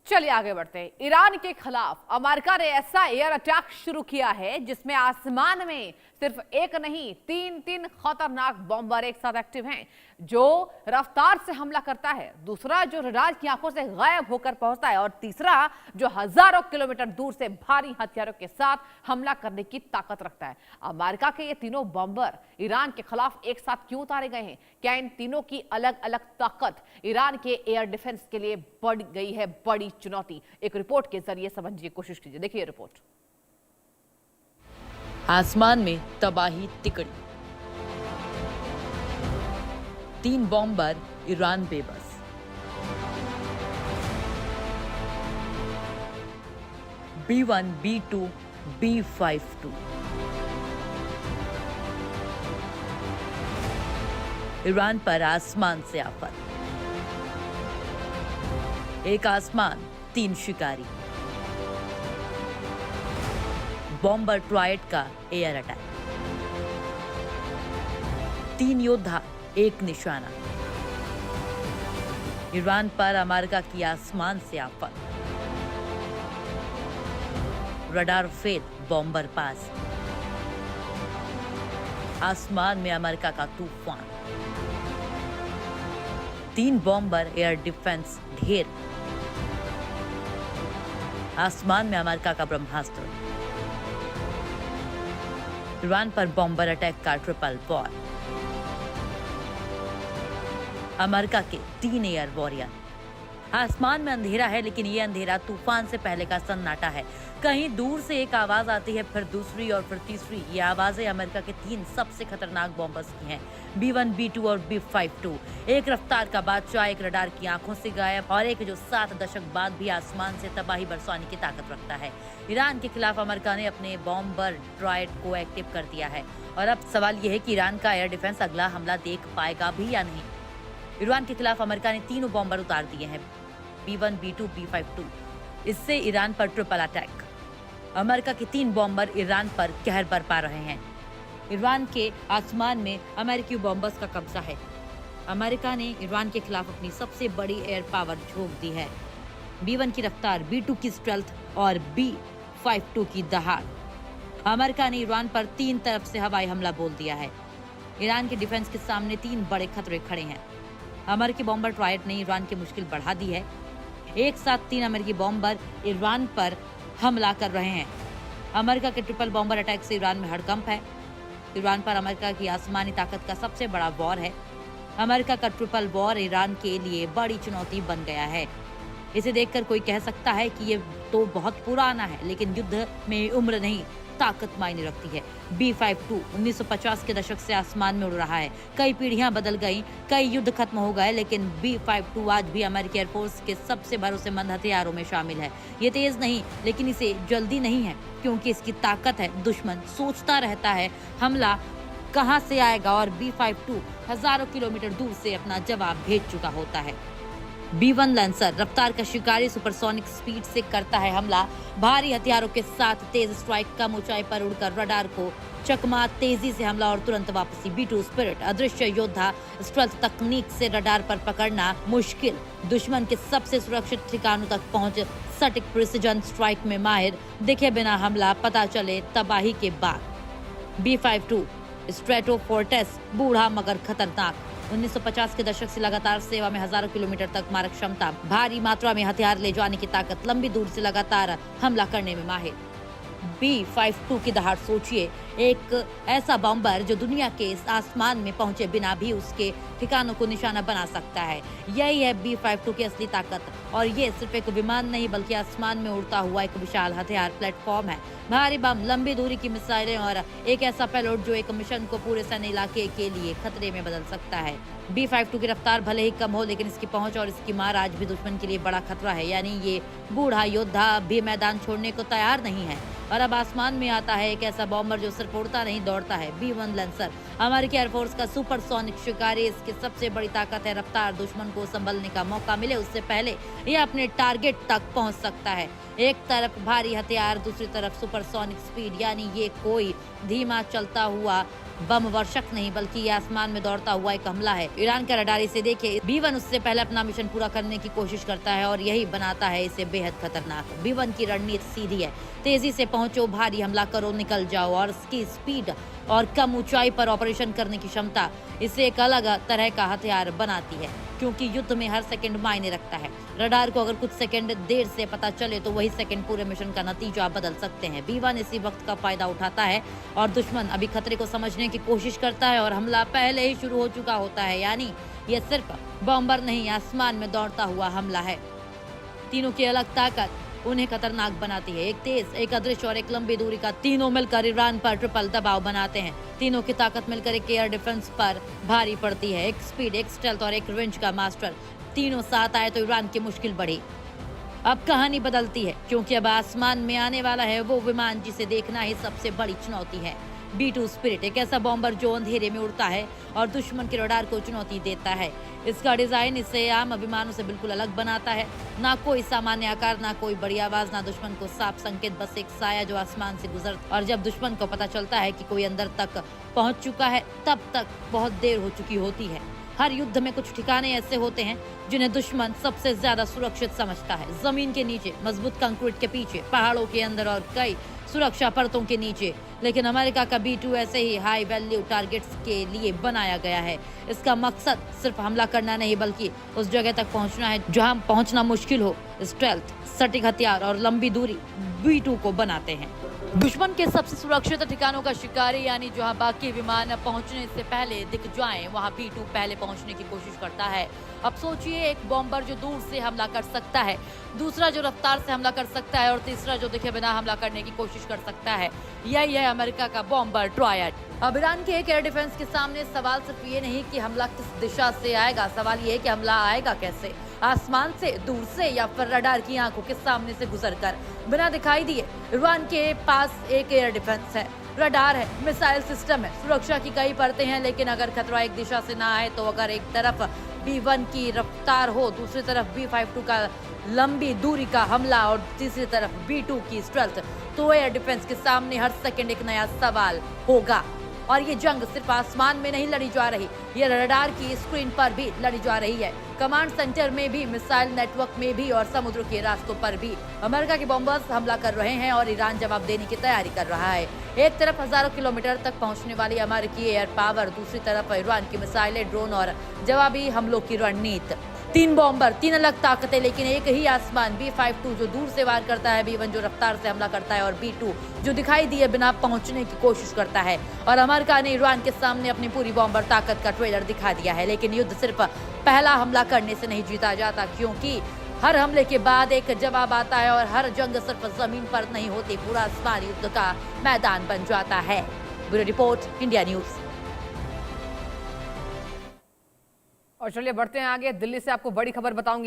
चलिए आगे बढ़ते हैं। ईरान के खिलाफ अमेरिका ने ऐसा एयर अटैक शुरू किया है जिसमें आसमान में सिर्फ एक नहीं तीन खतरनाक बॉम्बर एक साथ एक्टिव हैं, जो रफ्तार से हमला करता है, दूसरा जो रडार की आंखों से गायब होकर पहुंचता है और तीसरा जो हजारों किलोमीटर दूर से भारी हथियारों के साथ हमला करने की ताकत रखता है। अमेरिका के ये तीनों बॉम्बर ईरान के खिलाफ एक साथ क्यों उतारे गए हैं? क्या इन तीनों की अलग अलग ताकत ईरान के एयर डिफेंस के लिए बढ़ गई है बड़ी चुनौती? एक रिपोर्ट के जरिए समझने की कोशिश कीजिए। देखिए रिपोर्ट। आसमान में तबाही तिकड़ी, 3 बॉम्बर ईरान बेबस। B1, B2, B52 ईरान पर आसमान से आफत। एक आसमान 3 शिकारी। बॉम्बर ट्रायड का एयर अटैक। 3 योद्धा, 1 निशाना। ईरान पर अमेरिका की आसमान से आफत। रडार फेल, बॉम्बर पास। आसमान में अमेरिका का तूफान। 3 बॉम्बर एयर डिफेंस ढेर। आसमान में अमेरिका का ब्रह्मास्त्र। ईरान पर बॉम्बर अटैक का ट्रिपल वॉर। अमेरिका के 3 एयर वॉरियर। आसमान में अंधेरा है, लेकिन ये अंधेरा तूफान से पहले का सन्नाटा है। कहीं दूर से एक आवाज आती है, फिर दूसरी और फिर तीसरी। ये आवाजें अमेरिका के 3 सबसे खतरनाक बॉम्बर्स की हैं, B1, B2 और B52। एक रफ्तार का बादशाह, एक रडार की आंखों से गायब और एक जो 7 दशक बाद भी आसमान से तबाही बरसाने की ताकत रखता है। ईरान के खिलाफ अमेरिका ने अपने बॉम्बर ट्रायड को एक्टिव कर दिया है और अब सवाल यह है कि ईरान का एयर डिफेंस अगला हमला देख पाएगा भी या नहीं। ईरान के खिलाफ अमेरिका ने 3 बॉम्बर उतार दिए हैं, B1, B2, B52। इससे ईरान पर ट्रिपल अटैक। अमेरिका के 3 बॉम्बर ईरान पर कहर बरपा रहे हैं। ईरान के आसमान में अमेरिकी बॉम्बर्स का कब्जा है। अमेरिका ने ईरान के खिलाफ अपनी सबसे बड़ी एयर पावर झोंक दी है। B1 की रफ्तार, B2 की स्टेल्थ और B52 की दहाड़। अमेरिका ने ईरान पर 3 तरफ से हवाई हमला बोल दिया है। ईरान के डिफेंस के सामने 3 बड़े खतरे खड़े हैं। अमेरिकी बॉम्बर ट्रायड ने ईरान की मुश्किल बढ़ा दी है। एक साथ 3 अमेरिकी बॉम्बर ईरान पर हमला कर रहे हैं। अमेरिका के ट्रिपल बॉम्बर अटैक से ईरान में हड़कंप है। ईरान पर अमेरिका की आसमानी ताकत का सबसे बड़ा वॉर है। अमेरिका का ट्रिपल वॉर ईरान के लिए बड़ी चुनौती बन गया है। इसे देखकर कोई कह सकता है कि ये तो बहुत पुराना है, लेकिन युद्ध में उम्र नहीं, ताकत मायने रखती है। B52 1950 के दशक से आसमान में उड़ रहा है। कई पीढ़ियां बदल गईं, कई युद्ध खत्म हो गए, लेकिन B52 आज भी अमेरिकी एयरफोर्स के सबसे भरोसेमंद हथियारों में शामिल है। ये तेज नहीं, लेकिन इसे जल्दी नहीं है, क्योंकि इसकी ताकत है। दुश्मन सोचता रहता है हमला कहां से आएगा और B52 हजारों किलोमीटर दूर से अपना जवाब भेज चुका होता है। B1 लैंसर, रफ्तार का शिकारी, सुपरसोनिक स्पीड से करता है हमला। भारी हथियारों के साथ तेज स्ट्राइक, कम ऊंचाई पर उड़कर रडार को चकमा, तेजी से हमला और तुरंत वापसी। B2 स्पिरिट, अदृश्य योद्धा, स्टेल्थ तकनीक से रडार पर पकड़ना मुश्किल, दुश्मन के सबसे सुरक्षित ठिकानों तक पहुंच, सटीक प्रिसिजन स्ट्राइक में माहिर, दिखे बिना हमला, पता चले तबाही के बाद। B52 स्ट्रेटो फोर्टेस, बूढ़ा मगर खतरनाक, 1950 के दशक से लगातार सेवा में, हजारों किलोमीटर तक मारक क्षमता, भारी मात्रा में हथियार ले जाने की ताकत, लंबी दूर से लगातार हमला करने में माहिर। B52 की दहाड़ सोचिए, एक ऐसा बॉम्बर जो दुनिया के इस आसमान में पहुंचे बिना भी उसके ठिकानों को निशाना बना सकता है। यही है B52 की असली ताकत। और ये सिर्फ एक विमान नहीं, बल्कि आसमान में उड़ता हुआ एक विशाल हथियार प्लेटफॉर्म है। भारी बम, लंबी दूरी की मिसाइलें और एक ऐसा पेलोड जो एक मिशन को पूरे सैन्य इलाके के लिए खतरे में बदल सकता है। B52 की रफ्तार भले ही कम हो, लेकिन इसकी पहुंच और इसकी मार आज भी दुश्मन के लिए बड़ा खतरा है। यानी ये बूढ़ा योद्धा भी मैदान छोड़ने को तैयार नहीं है। और अब आसमान में आता है एक ऐसा बॉम्बर जो सिर्फ उड़ता नहीं, दौड़ता है। B1 लैंसर, अमेरिकी एयरफोर्स का सुपरसोनिक शिकारी। इसकी सबसे बड़ी ताकत है रफ्तार। दुश्मन को संभलने का मौका मिले उससे पहले ये अपने टारगेट तक पहुंच सकता है। एक तरफ भारी हथियार, दूसरी तरफ सुपरसोनिक स्पीड, यानी ये कोई धीमा चलता हुआ बम वर्षक नहीं बल्कि ये आसमान में दौड़ता हुआ एक हमला है। ईरान का रडार इसे देखे B1 उससे पहले अपना मिशन पूरा करने की कोशिश करता है और यही बनाता है इसे बेहद खतरनाक। B1 की रणनीति सीधी है, तेजी से पहुंचो, भारी हमला करो, निकल जाओ, और इसकी स्पीड और कम ऊंचाई पर ऑपरेशन करने की क्षमता इसे एक अलग तरह का हथियार बनाती है, क्योंकि युद्ध में हर सेकंड मायने रखता है। रडार को अगर कुछ सेकंड देर से पता चले तो वही सेकंड पूरे मिशन का नतीजा बदल सकते हैं। B1 इसी वक्त का फायदा उठाता है और दुश्मन अभी खतरे को समझने की कोशिश करता है और हमला पहले ही शुरू हो चुका होता है। यानी ये सिर्फ बॉम्बर नहीं, आसमान में दौड़ता हुआ हमला है। तीनों की अलग ताकत उन्हें खतरनाक बनाती है। एक तेज, एक अदृश्य और एक लंबी दूरी का, तीनों मिलकर ईरान पर ट्रिपल दबाव बनाते हैं। तीनों की ताकत मिलकर एक एयर डिफेंस पर भारी पड़ती है। एक स्पीड, एक स्टेल्थ और एक रेंज का मास्टर, तीनों साथ आए तो ईरान की मुश्किल बढ़ी। अब कहानी बदलती है, क्योंकि अब आसमान में आने वाला है वो विमान जिसे देखना ही सबसे बड़ी चुनौती है। B2 स्पिरिट, एक ऐसा बॉम्बर जो अंधेरे में उड़ता है और दुश्मन के रडार को चुनौती देता है। इसका डिजाइन इसे आम विमानों से बिल्कुल अलग बनाता है। ना कोई सामान्य आकार, ना कोई बड़ी आवाज, ना दुश्मन को साफ संकेत, बस एक साया जो आसमान से गुजरता। और जब दुश्मन को पता चलता है कि कोई अंदर तक पहुंच चुका है, तब तक बहुत देर हो चुकी होती है। हर युद्ध में कुछ ठिकाने ऐसे होते हैं जिन्हें दुश्मन सबसे ज्यादा सुरक्षित समझता है। जमीन के नीचे, मजबूत कंक्रीट के पीछे, पहाड़ों के अंदर और कई सुरक्षा परतों के नीचे। लेकिन अमेरिका का B2 ऐसे ही हाई वैल्यू टारगेट्स के लिए बनाया गया है। इसका मकसद सिर्फ हमला करना नहीं बल्कि उस जगह तक पहुंचना है जहां पहुंचना मुश्किल हो। स्टेल्थ, सटीक हथियार और लंबी दूरी B2 को बनाते हैं दुश्मन के सबसे सुरक्षित ठिकानों का शिकारी, यानी जहां बाकी विमान पहुंचने से पहले दिख जाएं, वहां B2 पहले पहुंचने की कोशिश करता है। अब सोचिए, एक बॉम्बर जो दूर से हमला कर सकता है, दूसरा जो रफ्तार से हमला कर सकता है और तीसरा जो दिखे बिना हमला करने की कोशिश कर सकता है। यही है अमेरिका का बॉम्बर ट्रायड। अब ईरान के एक एयर डिफेंस के सामने सवाल सिर्फ ये नहीं कि हमला किस दिशा से आएगा, सवाल ये है कि हमला आएगा कैसे, आसमान से, दूर से, या फिर रडार की आंखों के सामने से गुजरकर बिना दिखाई दिए। ईरान के पास एक एयर डिफेंस है, रडार है, मिसाइल सिस्टम है, सुरक्षा की कई परतें हैं। लेकिन अगर खतरा एक दिशा से ना आए तो अगर एक तरफ B1 की रफ्तार हो, दूसरी तरफ B52 का लंबी दूरी का हमला और तीसरी तरफ B2 की स्ट्रेल्थ, तो एयर डिफेंस के सामने हर सेकंड एक नया सवाल होगा। और ये जंग सिर्फ आसमान में नहीं लड़ी जा रही, ये रडार की स्क्रीन पर भी लड़ी जा रही है। कमांड सेंटर में भी, मिसाइल नेटवर्क में भी और समुद्र के रास्तों पर भी अमेरिका के बॉम्बर्स हमला कर रहे हैं और ईरान जवाब देने की तैयारी कर रहा है। एक तरफ हजारों किलोमीटर तक पहुंचने वाली अमेरिकी एयर पावर, दूसरी तरफ ईरान की मिसाइलें, ड्रोन और जवाबी हमलों की रणनीति। तीन बॉम्बर, तीन अलग ताकतें, लेकिन एक ही आसमान। B52 जो दूर से वार करता है, B1 जो रफ्तार से हमला करता है और B2 जो दिखाई दिए बिना पहुंचने की कोशिश करता है। और अमेरिका ने ईरान के सामने अपनी पूरी बॉम्बर ताकत का ट्रेलर दिखा दिया है। लेकिन युद्ध सिर्फ पहला हमला करने से नहीं जीता जाता, क्योंकि हर हमले के बाद एक जवाब आता है और हर जंग सिर्फ जमीन पर नहीं होती, पूरा आसमान युद्ध का मैदान बन जाता है। Bureau report, India news. और चलिए बढ़ते हैं आगे। दिल्ली से आपको बड़ी खबर बताऊंगी।